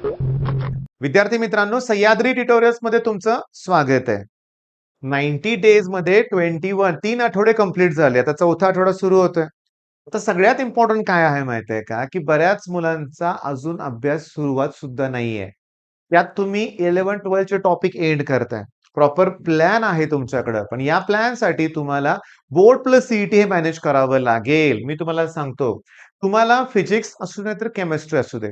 विद्यार्थी मित्रांनो, सह्याद्री ट्युटोरियल्स मध्ये तुमचं स्वागत आहे. 90 डेज मध्ये 21 3 आठवडे कंप्लीट झाले. आता चौथा आठवडा सुरू होतोय. आता सगळ्यात इम्पॉर्टंट काय आहे माहिती आहे का, की बऱ्याच मुलांचा अजून अभ्यास सुरुवात सुद्धा नाहीये. त्यात तुम्ही 11-12 चे टॉपिक एंड करताय. प्रॉपर प्लॅन आहे तुमच्याकडे. पण या प्लॅनसाठी तुम्हाला बोर्ड प्लस सीईटी हे मॅनेज करावं लागेल. मी तुम्हाला सांगतो. तुम्हाला फिजिक्स असू दे तर केमिस्ट्री असू दे.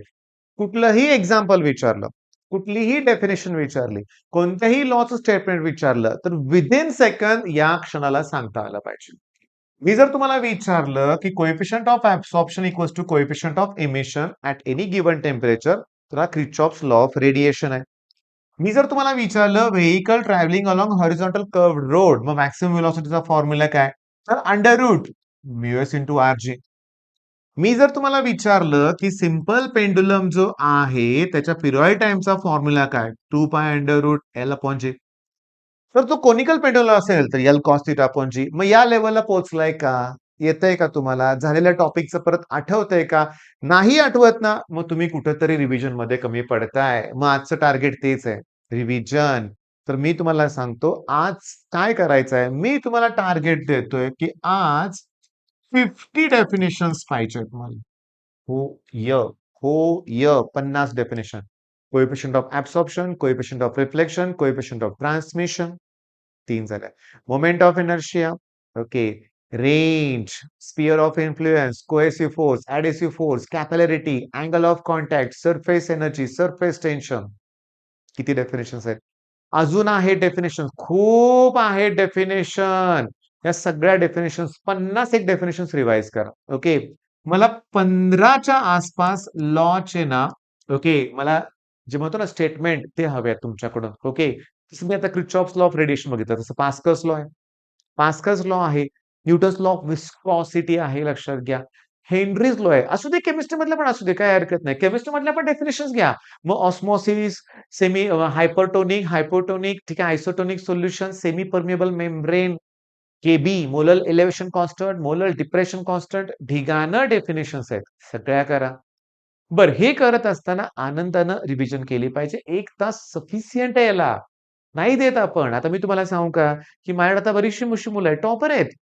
कुठलंही एक्झाम्पल विचारलं, कुठलीही डेफिनेशन विचारली, कोणत्याही लॉचं स्टेटमेंट विचारलं, तर विदिन सेकंड या क्षणाला सांगता आलं पाहिजे. मी जर तुम्हाला विचारलं, की coefficient of absorption equals to coefficient of emission at any given temperature, तर हा क्रिचॉफ्स लॉ ऑफ रेडिएशन आहे. मी जर तुम्हाला विचारलं vehicle travelling along horizontal curved road, मग मॅक्सिमम व्हेलॉसिटीचा फॉर्म्युला काय? तर under root mu S into R G. मी जर तुम्हाला विचारलं, की सिंपल पेंडुलम जो आहे, त्याच्या पिरियॉडिक टाईमचा फॉर्म्युला काय? 2 pi under root L upon G. तर तो कोनिकल पेंडुलम असेल, तर L cos theta upon G. मग या लेव्हलला पोहोचलाय का? येतंय का तुम्हाला? झालेल्या टॉपिकचं परत आठवतंय का? नाही आठवत ना, मग तुम्ही कुठेतरी रिव्हिजनमध्ये कमी पडताय. मग आजचं टार्गेट तेच आहे, रिव्हिजन. तर मी तुम्हाला सांगतो, आज काय करायचं आहे? मी तुम्हाला टार्गेट देतोय, की आज 50 डेफिनेशन्स पाहिजेत मला. हो, य. हो, य. 50 definition. Coefficient of absorption, coefficient of reflection, coefficient of transmission 3 झाल्या. Moment of inertia, okay. Range, sphere of influence, cohesive force, adhesive force, capillarity, angle of contact, surface energy, surface tension. किती definitions आहेत? अजून आहे definition. खूप आहे definition. या सगळ्या definitions 50 एक डेफिनेशन्स रिवाइज करा. ओके. मला 15च्या आसपास लॉचे ना, ओके, मला जे म्हणतो ना स्टेटमेंट ते हवे आहेत तुमच्याकडून. ओके. जसं मी आता क्रिचॉफ्स लॉ ऑफ रेडिएशन बघितलं, तसं पास्कल्स लॉ आहे. पास्कल्स लॉ आहे. न्यूटन्स लॉ ऑफ विस्कॉसिटी आहे, लक्षात घ्या. हेनरीज लॉ आहे. असू दे केमिस्ट्री मधला पण असू दे, काही हरकत नाही. केमिस्ट्री मधल्या पण डेफिनेशन्स घ्या. मग ऑस्मोसिस, सेमी हायपरटोनिक, हायपोटोनिक, ठीक आहे, isotonic solution, semi permeable membrane, KB, molar elevation constant, molar depression constant, ढिगानं डेफिनेशन्स आहेत. सगळ्या करा. बरं, हे करत असताना आनंदानं रिव्हिजन केली पाहिजे. 1 तास सफिशियंट आहे याला. नाही देत आपण. आता मी तुम्हाला सांगू का, की माझ्याकडे आता बरीचशी मुलं आहेत, टॉपर आहेत.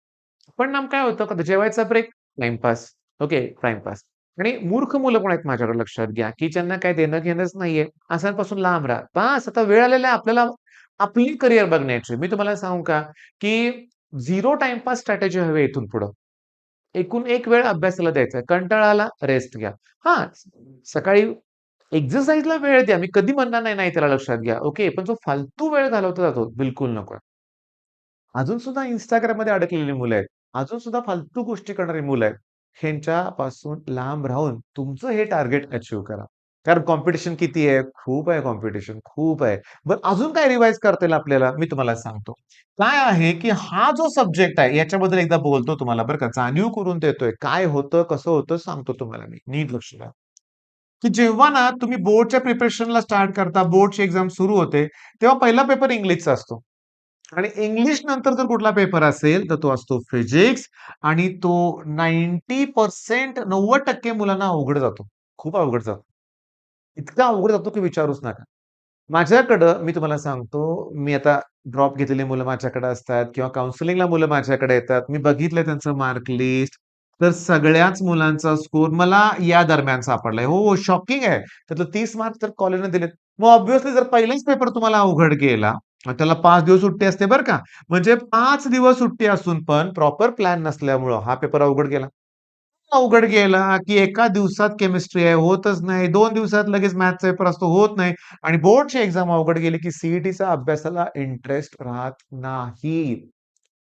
पण ना काय होतं, का जेवायचा ब्रेक, टाईमपास. Okay, timepass. आणि मूर्ख मुलं पण आहेत माझ्याकडे, लक्षात घ्या, की ज्यांना काही देणं-घेणंच नाहीये. अशांपासून लांब राहा. बास, आता वेळ आलेला आहे आपल्याला आपली करियर बघण्याची. मी तुम्हाला सांगू का, की झिरो टाईमपास स्ट्रॅटेजी हवी इथून पुढं. एकूण एक वेळ अभ्यासाला द्यायचा. कंटाळा आला, रेस्ट घ्या. हां, सकाळी एक्सरसाइजला वेळ द्या. मी कधी म्हणणार नाही, नाही त्याला, लक्षात घ्या. ओके. पण जो फालतू वेळ घालवला जातो, बिलकुल नकोय. अजून सुद्धा Instagramमध्ये अडकलेली मुलं आहेत. अजून सुद्धा फालतू गोष्टी करणारी मुलं आहेत. ह्यांच्यापासून लांब राहून तुमचं हे टार्गेट अचीव्ह करा. कारण कॉम्पिटिशन किती आहे? खूप आहे कॉम्पिटिशन, खूप आहे. बरं, अजून काय रिवाईज करता येईल आपल्याला? मी तुम्हाला सांगतो. काय आहे, की हा जो सब्जेक्ट आहे याच्याबद्दल एकदा बोलतो तुम्हाला बरं का. जाणीव करून देतोय. काय होतं, कसं होतं सांगतो तुम्हाला मी. नीट लक्ष द्या. की जेव्हा ना तुम्ही बोर्डच्या प्रिपरेशनला स्टार्ट करता, बोर्डची एक्झाम सुरू होते, तेव्हा पहिला पेपर इंग्लिशचा असतो. आणि इंग्लिश नंतर जर कुठला पेपर असेल, तर तो असतो फिजिक्स आणि तो 90% 90% मुलांना अवघड जातो. खूप अवघड जातो. इतका अवघड जातो की विचारूच नका. माझ्याकडं मी तुम्हाला सांगतो, मी आता ड्रॉप घेतलेली मुलं माझ्याकडे असतात किंवा काउन्सिलिंगला मुलं माझ्याकडे येतात. मी बघितलंय त्यांचं मार्क लिस्ट. तर सगळ्याच मुलांचा स्कोर मला या दरम्यान सापडलाय. हो, शॉकिंग आहे. त्यातलं 30 मार्क्स तर कॉलेजने दिलेत. मग ऑब्व्हियसली जर पहिलाच पेपर तुम्हाला अवघड गेला, त्याला 5 दिवस सुट्टी असते बरं का. म्हणजे 5 दिवस सुट्टी असून पण प्रॉपर प्लॅन नसल्यामुळं हा पेपर अवघड गेला. अवघड गेला, की एका दिवसात केमिस्ट्री आहे, होतच नाही. 2 दिवसात लगेच मॅथ्सचा पेपर असतो, होत नाही. आणि बोर्डची एक्झाम अवघड गेली, की सीईटीचा अभ्यासाला इंटरेस्ट राहत नाही.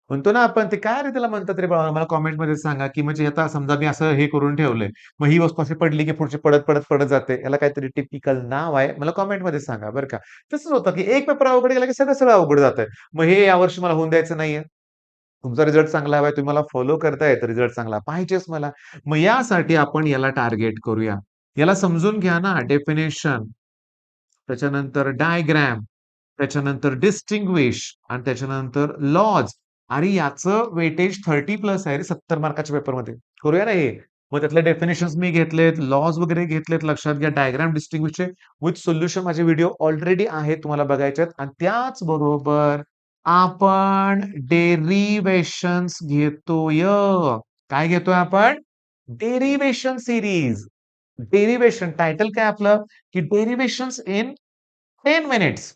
म्हणतो ना आपण, ते काय रे त्याला म्हणतात रे बाळा, मला कमेंटमध्ये सांगा, की म्हणजे आता समजा मी असं हे करून ठेवलंय. मग ही वस्तू अशी पडली, की पुढची पडत, पडत, पडत जाते. याला काहीतरी टिपिकल नाव आहे. मला कमेंटमध्ये सांगा बरं का. तसंच होतं, की एक पेपर अवघड गेला, की सगळं अवघड जातंय. मग हे यावर्षी मला होऊन द्यायचं नाहीये. तुमचा रिझल्ट चांगला हवाय, तुम्ही मला फॉलो करताय, तर रिझल्ट चांगला पाहिजेच मला. मग यासाठी आपण याला टार्गेट करूया. याला समजून घ्या ना, डेफिनेशन, त्याच्यानंतर डायग्राम, त्याच्यानंतर डिस्टिंग्विश आणि त्याच्यानंतर लॉज. अरे याचं वेटेज 30 प्लस आहे रे 70 मार्काच्या पेपरमध्ये. करूया ना हे. मग त्यातले डेफिनेशन्स मी घेतलेत, लॉज वगैरे घेतलेत लक्षात घ्या. डायग्राम डिस्टिंग्विशचे विथ सोल्युशन माझे व्हिडिओ ऑलरेडी आहेत तुम्हाला बघायचे आहेत आणि त्याचबरोबर आपण डेरिव्हेशन्स घेतोय. काय घेतोय आपण? Derivation series. डेरिव्हेशन टायटल काय आपलं? की derivations in 10 minutes.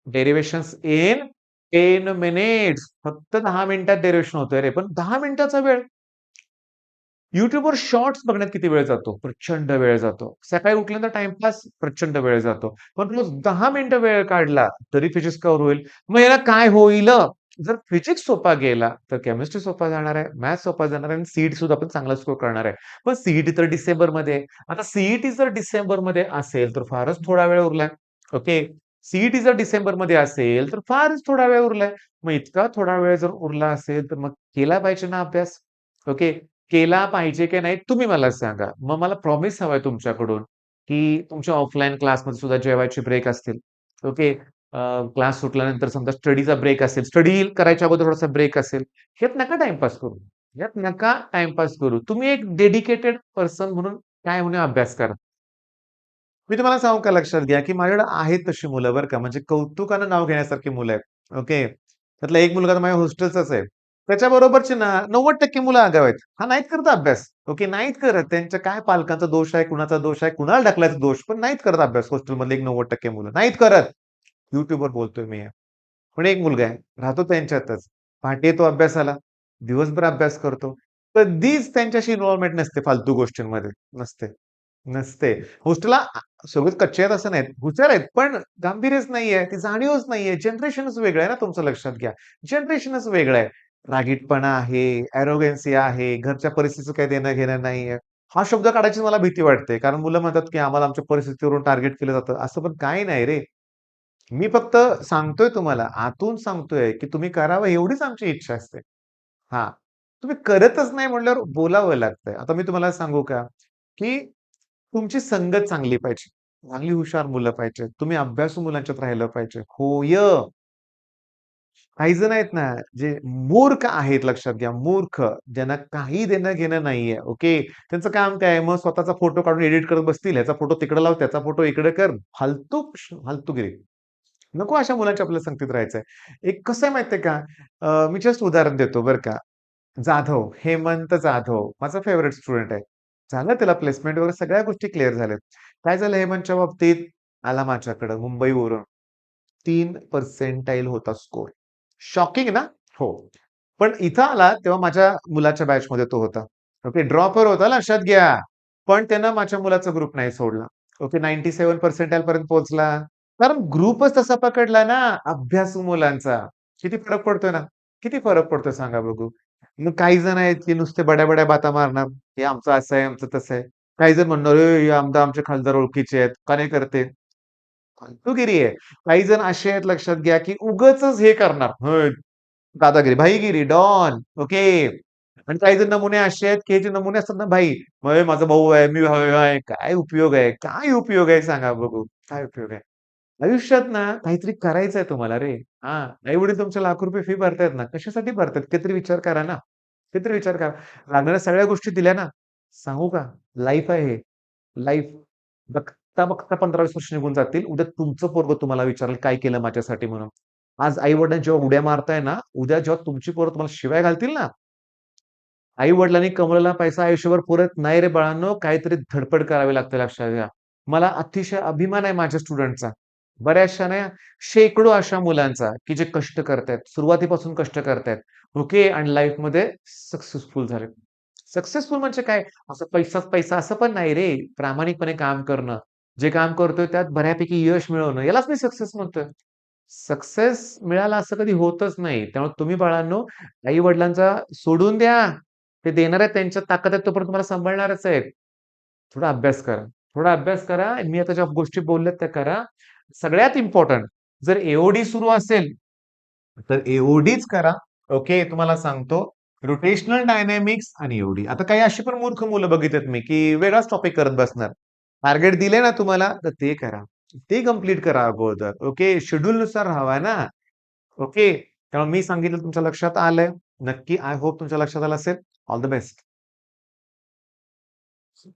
Derivations in 10 minutes. फक्त 10 मिनिटात डेरिव्हेशन होतंय रे. पण 10 मिनिटाचा वेळ. YouTubeवर शॉर्ट्स बघण्यात किती वेळ जातो? प्रचंड वेळ जातो. सकाळी उठल्यानंतर टाईमपास प्रचंड वेळ जातो. पण रोज 10 मिनिटं वेळ काढला तरी फिजिक्स कव्हर होईल. मग याला काय होईल? जर फिजिक्स सोपा गेला तर केमिस्ट्री सोपा जाणार आहे, मॅथ्स सोपा जाणार आहे आणि सीईटी सुद्धा आपण चांगला स्कोर करणार आहे. पण सीईटी तर डिसेंबरमध्ये आहे. आता सीईटी जर डिसेंबरमध्ये असेल तर फारच थोडा वेळ उरलाय. ओके. सीईटी जर डिसेंबरमध्ये असेल तर फारच थोडा वेळ उरलाय. मग इतका थोडा वेळ जर उरला असेल तर मग केला पाहिजे ना अभ्यास. ओके. केला पाहिजे की नाही तुम्ही मला सांगा. मग मला प्रॉमिस हवाय तुमच्याकडून, की तुमच्या ऑफलाईन क्लासमध्ये सुद्धा जेवायचे ब्रेक असतील. ओके. क्लास सुटल्यानंतर समजा स्टडीचा ब्रेक असेल, स्टडी करायच्या अगोदर थोडासा ब्रेक असेल. ह्यात नका टाईमपास करू. ह्यात नका टाईमपास करू. तुम्ही एक डेडिकेटेड पर्सन म्हणून काय म्हणून अभ्यास करा. मी तुम्हाला सांगू का लक्षात घ्या, की माझ्याकडे आहेत तशी मुलं बरं का, म्हणजे कौतुकानं नाव घेण्यासारखी मुलं आहेत. ओके. त्यातला एक मुलगा तर माझ्या हॉस्टेलचाच आहे. त्याच्याबरोबरची ना 90% मुलं आगाऊ आहेत. हा नाहीत करत अभ्यास. ओके, नाहीत करत. त्यांच्या काय पालकांचा दोष आहे, कुणाचा दोष आहे, कुणाला ढकलायचा दोष, पण नाहीत करत अभ्यास हॉस्टेलमधले एक 90% मुलं. नाहीत करत. YouTubeवर बोलतोय मी हे. पण एक मुलगा आहे, राहतो त्यांच्यातच. पहाटे येतो अभ्यासाला, दिवसभर अभ्यास करतो. कधीच त्यांच्याशी इन्व्हॉल्वमेंट नसते फालतू गोष्टींमध्ये. नसते. नसते. हॉस्टेलला सगळेच कच्चे आहेत असं नाहीत. हुशार आहेत, पण गांभीर्यच नाहीये, ती जाणीवच नाहीये. जनरेशनच वेगळं आहे ना तुमचं लक्षात घ्या. जनरेशनच वेगळं आहे. रागीटपणा आहे, एरोगन्सी आहे, घरच्या परिस्थितीचं काही देणं-घेणं नाहीये. हा शब्द काढायची मला भीती वाटते. कारण मुलं म्हणतात, की आम्हाला आमच्या परिस्थितीवरून टार्गेट केलं जातं. असं पण काही नाही रे. मी फक्त सांगतोय तुम्हाला, आतून सांगतोय, की तुम्ही करावं एवढीच आमची इच्छा असते. हां. तुम्ही करतच नाही म्हटल्यावर बोलावं लागतंय. आता मी तुम्हाला सांगू का, की तुमची संगत चांगली पाहिजे. चांगली हुशार मुलं पाहिजेत. तुम्ही अभ्यासू मुलांच्यात राहिलं पाहिजे. होय. काही जण आहेत ना, जे मूर्ख आहेत लक्षात घ्या, मूर्ख. ज्यांना काही देणं-घेणं नाहीये. ओके. त्यांचं काम काय आहे? मग स्वतःचा फोटो काढून एडिट करत बसतील. ह्याचा फोटो तिकडे लाव, त्याचा फोटो इकडे कर. फालतूगिरी. नको अशा मुलांच्या आपल्या संगतीत राहायचंय. एक कसं आहे माहितीये का? मी जस्ट उदाहरण देतो बरं का. जाधव, हेमंत जाधव माझा फेव्हरेट स्टुडंट आहे. झालं त्याला प्लेसमेंट वगैरे सगळ्या गोष्टी क्लिअर झाल्यात. काय झालं हेमंतच्या बाबतीत? आला माझ्याकडं मुंबईवरून. 3 पर्सेंटाइल होता स्कोर. शॉकिंग ना? हो. पण इथं आला तेव्हा माझ्या मुलाच्या बॅचमध्ये तो होता. ओके. ड्रॉपर होता लक्षात घ्या. पण त्यानं माझ्या मुलाचा ग्रुप नाही सोडला. ओके. 97 पर्सेंटाइल पर्यंत पोहोचला. कारण ग्रुपच तसा पकडला ना अभ्यासू मुलांचा. किती फरक पडतोय ना? किती फरक पडतोय सांगा बघू. मग काही जण आहेत, की नुसते बड्या-बड्या बाता मारणार. हे आमचं असं आहे, आमचं तसं आहे. काही जण म्हणणार, "ए, हे आमचे खासदार ओळखीचे आहेत." का नाही करते? फालतूगिरी आहे. काही जण असे आहेत लक्षात घ्या, की उगाचच हे करणार. हं, दादागिरी, भाईगिरी, डॉन. ओके. आणि काही जण नमुने असे आहेत, की हे जे नमुने असतात ना भाई, "मग माझा भाऊ आहे, मी भाऊ आहे." काय उपयोग आहे? काय उपयोग आहे सांगा बघू? काय उपयोग आहे? आयुष्यात ना काहीतरी करायचंय तुम्हाला रे. हां, आई-वडील तुमचे लाखो रुपये फी भरतायत ना, कशासाठी भरतायत? काहीतरी विचार करा ना. काहीतरी विचार करा. लागणाऱ्या सगळ्या गोष्टी दिल्या ना. सांगू का? लाईफ आहे हे. लाईफ. बघता-बघता 15-20 वर्ष निघून जातील. उद्या तुमचं पोरगं तुम्हाला विचारेल, "काय केलं माझ्यासाठी?" म्हणून. आज आई-वडिलांनी जेव्हा उड्या मारताय ना, उद्या जेव्हा तुमची पोरं तुम्हाला शिव्या घालतील ना, आई-वडिलांनी कमवलेला पैसा आयुष्यभर पुरत नाही रे बाळांनो, काहीतरी धडपड करावी लागते लक्षात घ्या. मला अतिशय अभिमान आहे माझ्या स्टुडंटचा. बऱ्याचशा नाही, शेकडो अशा मुलांचा, की जे कष्ट करतायत, सुरुवातीपासून कष्ट करतायत. ओके. आणि लाईफमध्ये सक्सेसफुल झालेत. सक्सेसफुल म्हणजे काय? असं पैसाच पैसा असं पण नाही रे. प्रामाणिकपणे काम करणं. जे काम करतोय त्यात बऱ्यापैकी यश मिळवणं, यालाच मी सक्सेस म्हणतोय. सक्सेस मिळाला असं कधी होतच नाही. त्यामुळे तुम्ही बाळांनो, आई-वडिलांचा सोडून द्या. ते देणार आहेत त्यांच्यात ताकद आहे तोपर्यंत तुम्हाला सांभाळणारच आहेत. थोडा अभ्यास करा. थोडा अभ्यास करा. मी आता ज्या गोष्टी बोलल्यात त्या करा. सगळ्यात इम्पोर्टंट जर ए सुरू असेल, तर ए करा. ओके. तुम्हाला सांगतो रोटेशनल डायनॅमिक्स आणि आता काही अशी पण मूर्ख मुलं बघितलेत मी, की वेगळाच टॉपिक करत बसणार. टार्गेट दिले ना तुम्हाला, तर ते करा. ते कंप्लीट करा अगोदर. ओके. शेड्यूलनुसार राहावा ना. ओके. त्यामुळे मी सांगितलं तुमच्या लक्षात आलंय. नक्की आय होप तुमच्या लक्षात आलं असेल. All the best.